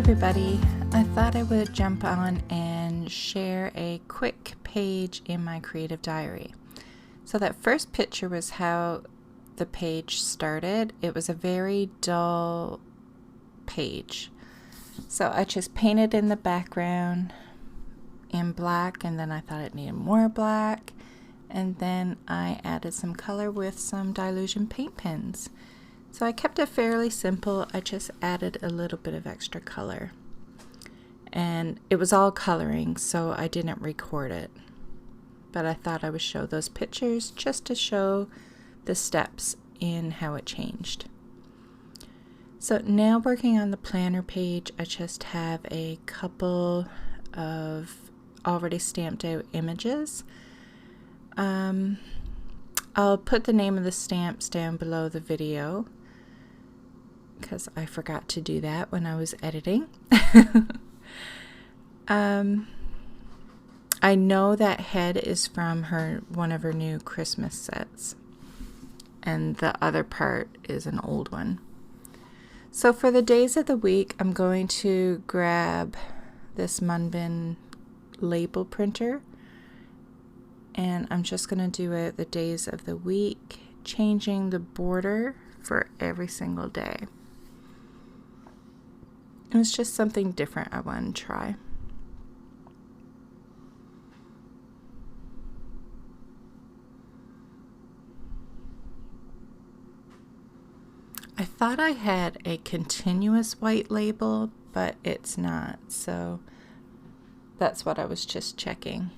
everybody, I thought I would jump on and share a quick page in my Creative Diary. So that first picture was how the page started. It was a very dull page. So I just painted in the background in black, and then I thought it needed more black, and then I added some color with some Dylusions Paint Pens. So I kept it fairly simple. I just added a little bit of extra color. And it was all coloring, so I didn't record it. But I thought I would show those pictures just to show the steps in how it changed. So now working on the planner page, I just have a couple of already stamped out images. I'll put the name of the stamps down below the video, because I forgot to do that when I was editing. I know that head is from one of her new Christmas sets, and the other part is an old one. So for the days of the week, I'm going to grab this Munbin label printer, and I'm just going to do it the days of the week, changing the border for every single day. It was just something different I wanted to try. I thought I had a continuous white label, but it's not, so that's what I was just checking,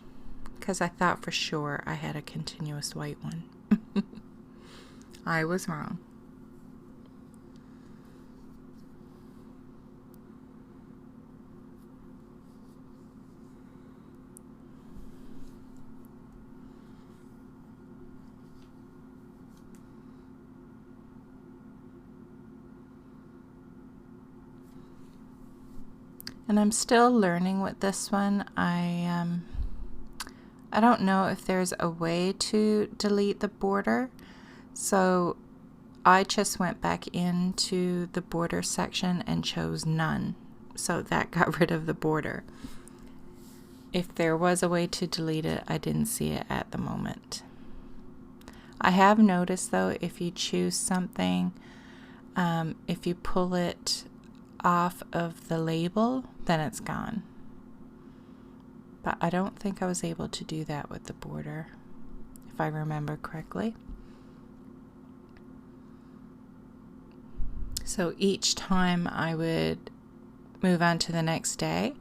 because I thought for sure I had a continuous white one. I was wrong. And I'm still learning with this one. I don't know if there's a way to delete the border, so I just went back into the border section and chose none, so that got rid of the border. If there was a way to delete it, I didn't see it at the moment. I have noticed though, if you choose something, if you pull it off of the label, then it's gone. But I don't think I was able to do that with the border, if I remember correctly. So each time I would move on to the next day,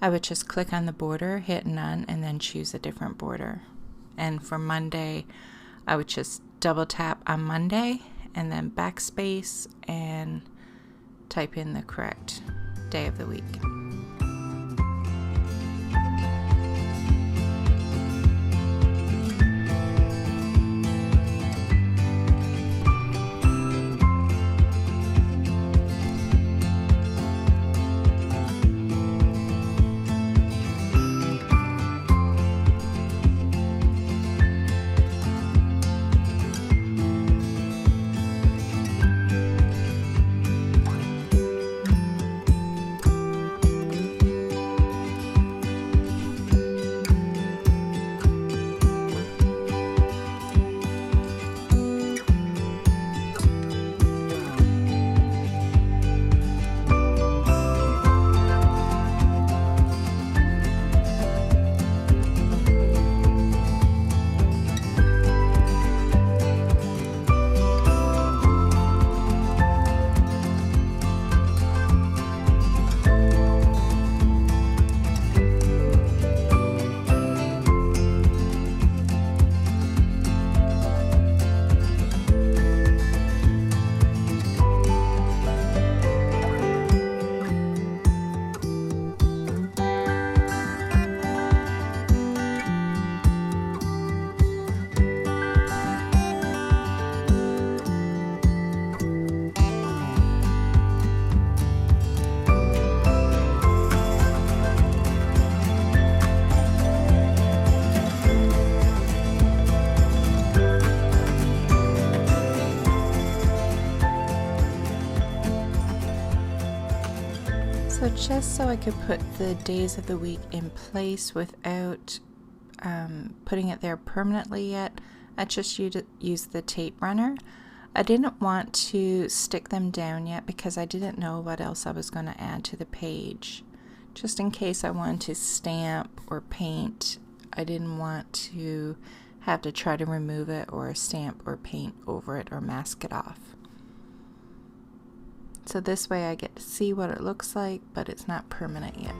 I would just click on the border, hit none, and then choose a different border. And for Monday, I would just double tap on Monday and then backspace and type in the correct day of the week. So just so I could put the days of the week in place without putting it there permanently yet, I just used the tape runner. I didn't want to stick them down yet because I didn't know what else I was going to add to the page. Just in case I wanted to stamp or paint, I didn't want to have to try to remove it or stamp or paint over it or mask it off. So this way I get to see what it looks like, but it's not permanent yet.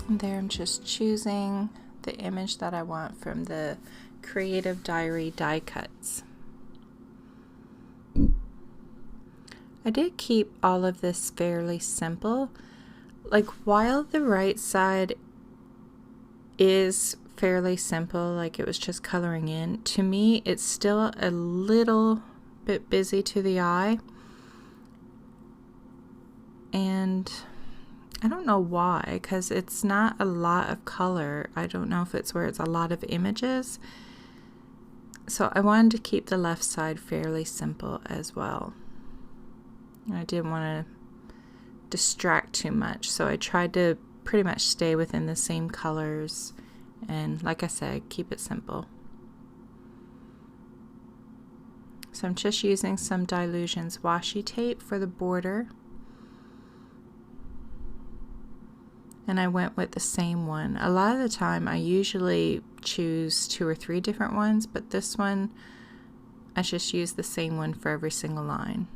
And there I'm just choosing the image that I want from the Creative Diary die cuts. I did keep all of this fairly simple. Like, while the right side is fairly simple, like it was just coloring in, to me it's still a little bit busy to the eye, and I don't know why, because it's not a lot of color. I don't know if it's where it's a lot of images. So I wanted to keep the left side fairly simple as well. I didn't want to distract too much, so I tried to pretty much stay within the same colors and, like I said, keep it simple. So I'm just using some Dylusions washi tape for the border. And I went with the same one. A lot of the time I usually choose 2 or 3 different ones, but this one I just use the same one for every single line.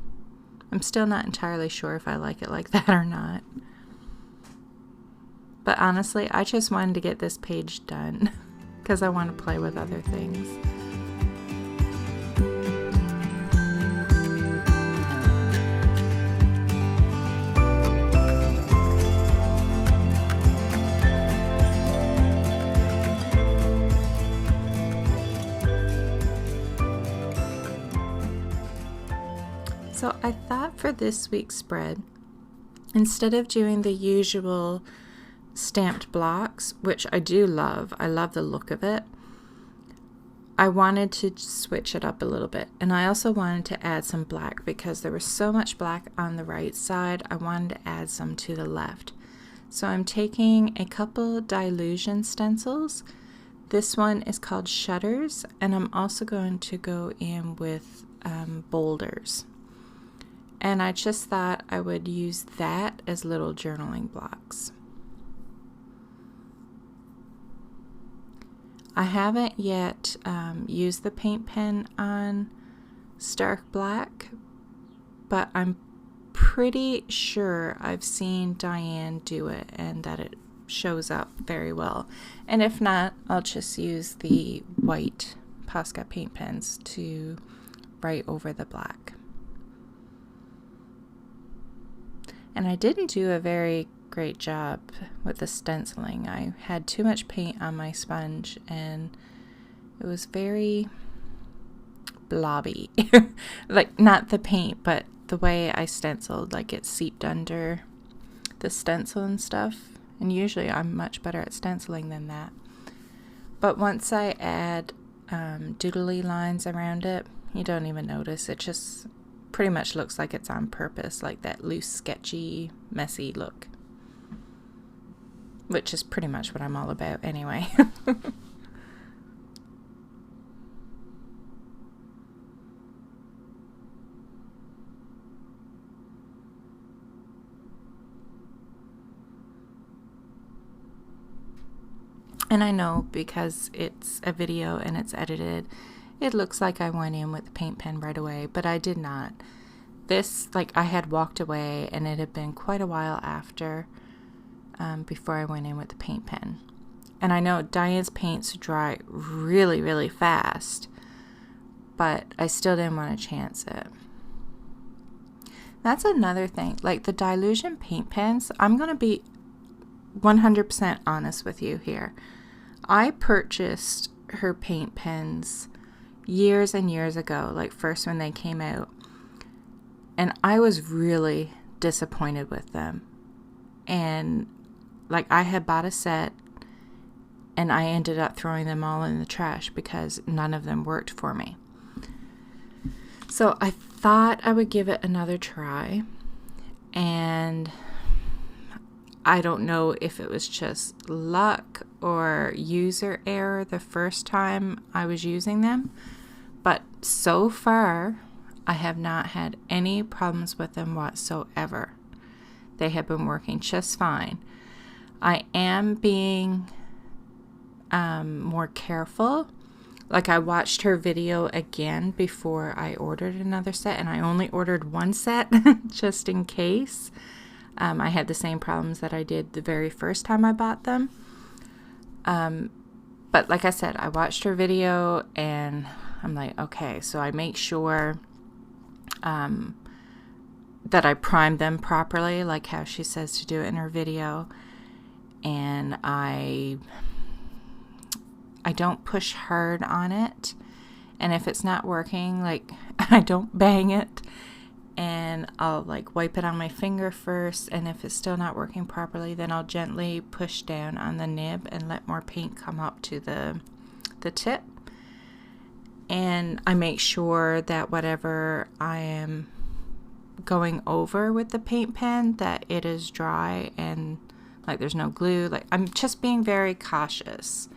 I'm still not entirely sure if I like it like that or not. But honestly, I just wanted to get this page done because I want to play with other things. So I thought for this week's spread, instead of doing the usual stamped blocks, which I do love, I love the look of it, I wanted to switch it up a little bit. And I also wanted to add some black because there was so much black on the right side. I wanted to add some to the left. So I'm taking a couple Dylusions stencils. This one is called Shutters, and I'm also going to go in with Boulders. And I just thought I would use that as little journaling blocks. I haven't yet used the paint pen on stark black, but I'm pretty sure I've seen Diane do it and that it shows up very well. And if not, I'll just use the white Posca paint pens to write over the black. And I didn't do a very great job with the stenciling. I had too much paint on my sponge and it was very blobby. Like, not the paint, but the way I stenciled, like it seeped under the stencil and stuff. And usually I'm much better at stenciling than that. But once I add doodly lines around it, you don't even notice. It just pretty much looks like it's on purpose, like that loose, sketchy, messy look. Which is pretty much what I'm all about anyway. And I know because it's a video and it's edited, it looks like I went in with the paint pen right away, but I did not. This, like, I had walked away and it had been quite a while after before I went in with the paint pen. And I know Diane's paints dry really, really fast, but I still didn't want to chance it. That's another thing, like the Dylusions paint pens, I'm going to be 100% honest with you here. I purchased her paint pens years and years ago, like first when they came out. And I was really disappointed with them. And like I had bought a set and I ended up throwing them all in the trash because none of them worked for me. So I thought I would give it another try, and I don't know if it was just luck or user error the first time I was using them, but so far I have not had any problems with them whatsoever. They have been working just fine. I am being more careful. Like I watched her video again before I ordered another set, and I only ordered one set just in case. I had the same problems that I did the very first time I bought them. But like I said, I watched her video and I'm like, okay, so I make sure that I prime them properly, like how she says to do it in her video. And I don't push hard on it. And if it's not working, like I don't bang it. And I'll like wipe it on my finger first, and if it's still not working properly, then I'll gently push down on the nib and let more paint come up to the tip. And I make sure that whatever I am going over with the paint pen, that it is dry and like there's no glue. Like I'm just being very cautious.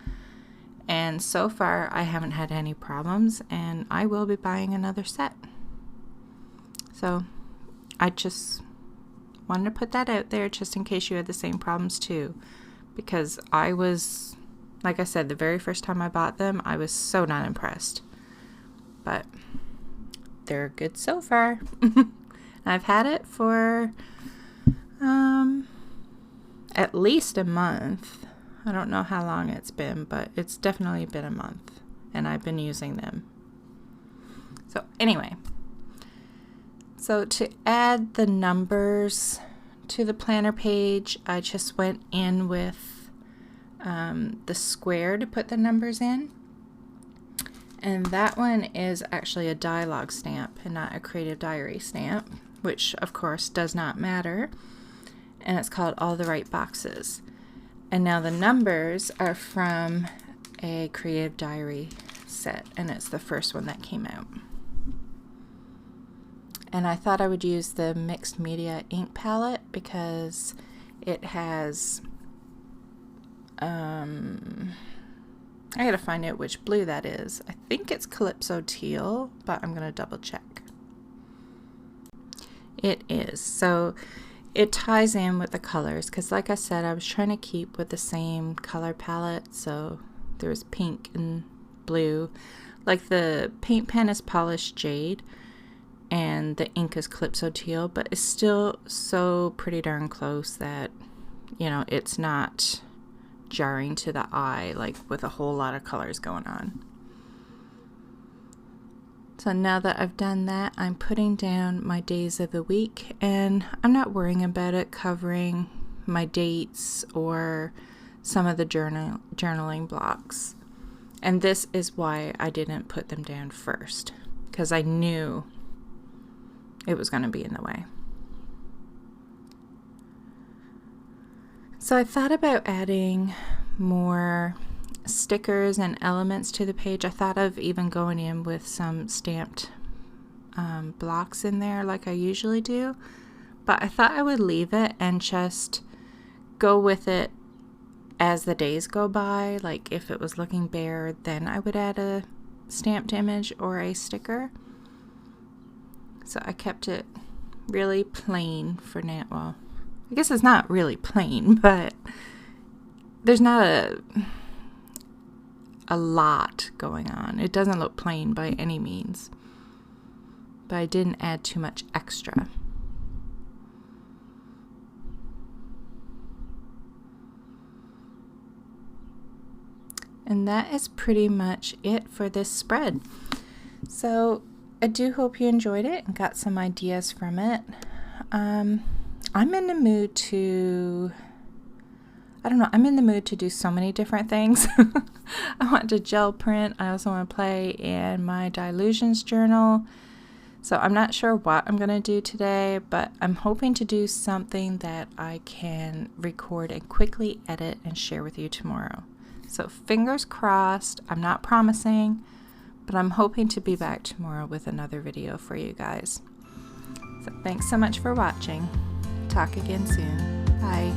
And so far I haven't had any problems, and I will be buying another set. So I just wanted to put that out there just in case you had the same problems too, because I was, like I said, the very first time I bought them, I was so not impressed. But they're good so far. I've had it for at least a month. I don't know how long it's been, but it's definitely been a month, and I've been using them. So anyway, so to add the numbers to the planner page, I just went in with the square to put the numbers in. And that one is actually a Dylusions stamp and not a Creative Diary stamp, which of course does not matter. And it's called All the Right Boxes. And now the numbers are from a Creative Diary set, and it's the first one that came out. And I thought I would use the mixed media ink palette because it has, I gotta find out which blue that is. I think it's Calypso Teal, but I'm gonna double check. It is. So it ties in with the colors because, like I said, I was trying to keep with the same color palette. So there's pink and blue. Like the paint pen is polished jade, and the ink is Calypso Teal, but it's still so pretty darn close that, you know, it's not jarring to the eye, like with a whole lot of colors going on. So now that I've done that, I'm putting down my days of the week, and I'm not worrying about it covering my dates or some of the journaling blocks. And this is why I didn't put them down first, because I knew it was going to be in the way. So I thought about adding more stickers and elements to the page. I thought of even going in with some stamped blocks in there like I usually do, but I thought I would leave it and just go with it as the days go by. Like if it was looking bare, then I would add a stamped image or a sticker. So I kept it really plain for now. Well, I guess it's not really plain, but there's not a lot going on. It doesn't look plain by any means, but I didn't add too much extra. And that is pretty much it for this spread. So I do hope you enjoyed it and got some ideas from it. I'm in the mood to, I don't know, I'm in the mood to do so many different things. I want to gel print. I also want to play in my Dylusions journal. So I'm not sure what I'm going to do today, but I'm hoping to do something that I can record and quickly edit and share with you tomorrow. So fingers crossed. I'm not promising, but I'm hoping to be back tomorrow with another video for you guys. So thanks so much for watching. Talk again soon. Bye.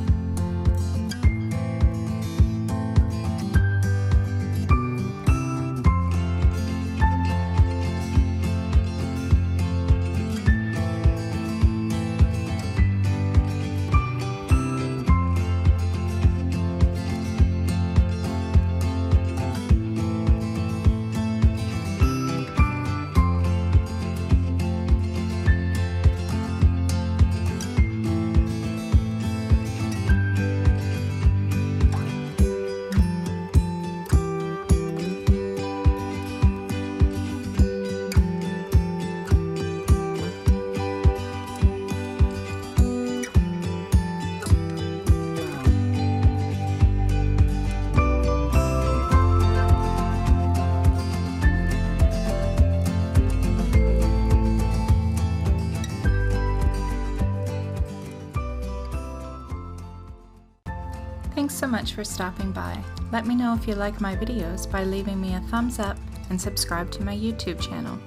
Thanks so much for stopping by. Let me know if you like my videos by leaving me a thumbs up and subscribe to my YouTube channel.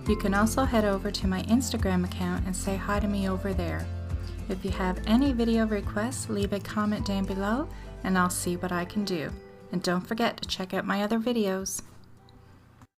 You can also head over to my Instagram account and say hi to me over there. If you have any video requests, leave a comment down below and I'll see what I can do. And don't forget to check out my other videos.